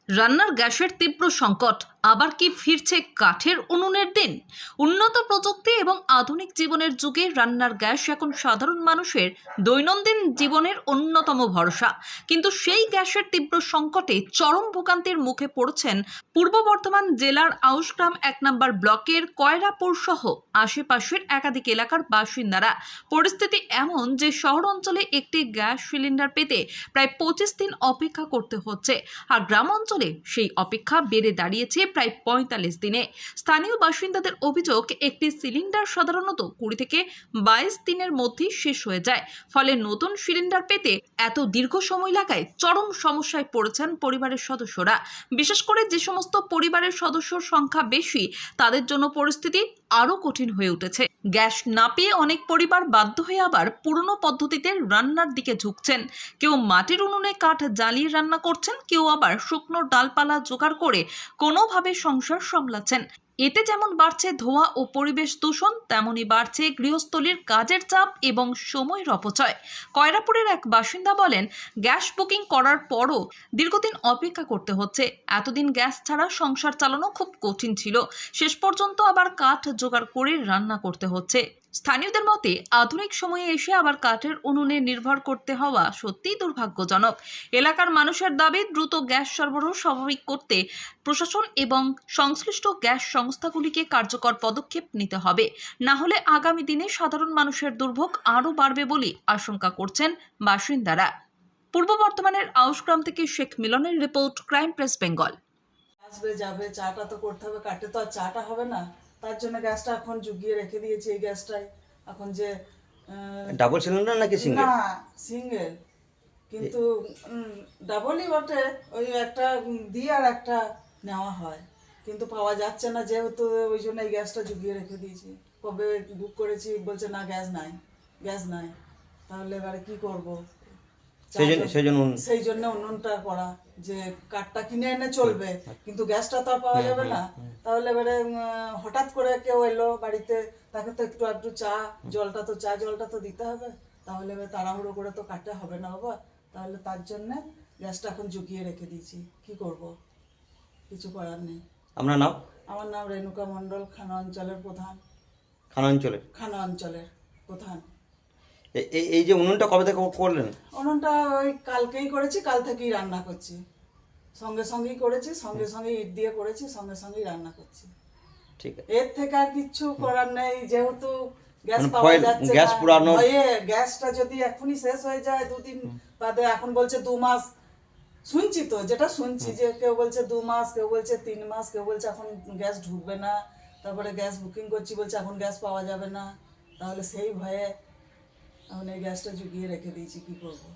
রান্নার গ্যাসের তীব্র সংকট, আবার কি ফিরছে কাঠের উনুনের দিন? উন্নত প্রযুক্তি এবং আধুনিক জীবনের যুগে রান্নার গ্যাস এখন সাধারণ মানুষের দৈনন্দিন জীবনের অন্যতম ভরসা। কিন্তু সেই গ্যাসের তীব্র সংকটে চরম ভোগান্তির মুখে পড়েছেন পূর্ব বর্ধমান জেলার আউশগ্রাম 1 নম্বর ব্লকের কয়রাপুর সহ আশেপাশের একাধিক এলাকার বাসিন্দারা। পরিস্থিতি এমন যে শহর অঞ্চলে একটি গ্যাস সিলিন্ডার পেতে প্রায় 25 দিন অপেক্ষা করতে হচ্ছে, আর গ্রাম অঞ্চলে সেই অপেক্ষা বেড়ে দাঁড়িয়েছে প্রায় 45 দিনে। স্থানীয় বাসিন্দাদের অভিযোগ, একটি সিলিন্ডার সাধারণত 20 থেকে 22 দিনের মধ্যেই শেষ হয়ে যায়। ফলে নতুন সিলিন্ডার পেতে এত দীর্ঘ সময় লাগায় চরম সমস্যায় পড়েছেন পরিবারের সদস্যরা। বিশেষ করে যে সমস্ত পরিবারের সদস্যর সংখ্যা বেশি, তাদের জন্য পরিস্থিতি আরও কঠিন হয়ে উঠেছে। গ্যাস না পেয়ে অনেক পরিবার বাধ্য হয়ে আবার পুরনো পদ্ধতিতে রান্নার দিকে ঝুঁকছেন। কেউ মাটির উনুনে কাঠ জ্বালিয়ে রান্না করছেন, কেউ আবার শুকনো ডালপালা জোগাড় করে কোনোভাবে সংসার সামলাচ্ছেন। এতে যেমন বাড়ছে ধোঁয়া ও পরিবেশ দূষণ, তেমনই বাড়ছে গৃহস্থলীর কাজের চাপ এবং সময়ের অপচয়। কয়রাপুরের এক বাসিন্দা বলেন, গ্যাস বুকিং করার পরও দীর্ঘদিন অপেক্ষা করতে হচ্ছে। এতদিন গ্যাস ছাড়া সংসার চালানো খুব কঠিন ছিল, শেষ পর্যন্ত আবার কাঠ জোগাড় করে রান্না করতে হচ্ছে। স্থানীয়দের মতে, আধুনিক সময়ে এসে আবার কাঠের উনুনে নির্ভর করতে হওয়া সত্যিই দুর্ভাগ্যজনক। এলাকার মানুষের দাবি, দ্রুত গ্যাস সরবরাহ স্বাভাবিক করতে প্রশাসন এবং সংশ্লিষ্ট গ্যাস সংস্থাগুলিকে কার্যকর পদক্ষেপ নিতে হবে। না হলে আগামী দিনে সাধারণ মানুষের দুর্ভোগ আরও বাড়বে বলে আশঙ্কা করছেন বাসিন্দারা। পূর্ব বর্ধমানের আউশগ্রাম থেকে শেখ মিলনের রিপোর্ট, ক্রাইম প্রেস বেঙ্গল। আসবে যাবে, চাটা তো করতে হবে, কাটে তো আর চাটা হবে না। তার জন্য গ্যাসটা এখন জুগিয়ে রেখে দিয়েছি। এই গ্যাসটাই এখন যে ডাবল সিলিন্ডার নাকি সিঙ্গেল? না, সিঙ্গেল, কিন্তু ডাবলই বটে। ওই একটা দিয়ে আর একটা নেওয়া হয়, কিন্তু পাওয়া যাচ্ছে না যেহেতু, ওই জন্য এই গ্যাসটা জুগিয়ে রেখে দিয়েছি। কবে বুক করেছি, বলছে না গ্যাস নাই, গ্যাস নাই। তাহলে এবারে কি করব? সেই জন্য উনুনটা করা, যে কাঠটা কিনে এনে চলবে, কিন্তু গ্যাসটা তো আর পাওয়া যাবে না। তাহলে এবারে হঠাৎ করে কেউ এলো বাড়িতে, তাকে তো একটু চা জলটা তো দিতে হবে। তাহলে এবার তাড়াহুড়ো করে তো কাটতে হবে না বাবা। তাহলে তার জন্য গ্যাসটা এখন জুগিয়ে রেখে দিয়েছি। কি করব? কিছু করার নেই। আপনার নাম? আমার নাম রেণুকা মণ্ডল, খানা অঞ্চলের প্রধান। খানা অঞ্চলের প্রধান। এই যে উনুনটা কবে থেকে করলেন? উনুনটা ওই কালকেই করেছি, কাল থেকেই রান্না করছি। সঙ্গেই করেছি, সঙ্গে ইট দিয়ে করেছি, সঙ্গেই রান্না করছি। ঠিক আছে, এর থেকে আর কিছু করার নেই, যেহেতু গ্যাস মানে পাওয়া যাচ্ছে গ্যাস না। পুরানো, গ্যাসটা যদি এখনই শেষ হয়ে যায়, 2 দিন বাদে, এখন বলছে 2 মাস। শুনছি তো, যেটা শুনছি, যে কেউ বলছে 2 মাস, কেউ বলছে 3 মাস, কেউ বলছে এখন গ্যাস ঢুকবে না। তারপরে গ্যাস বুকিং করছি, বলছে এখন গ্যাস পাওয়া যাবে না। তাহলে সেই ভয়ে এখন এই গ্যাসটা জুগিয়ে রেখে দিয়েছি। কি করবো?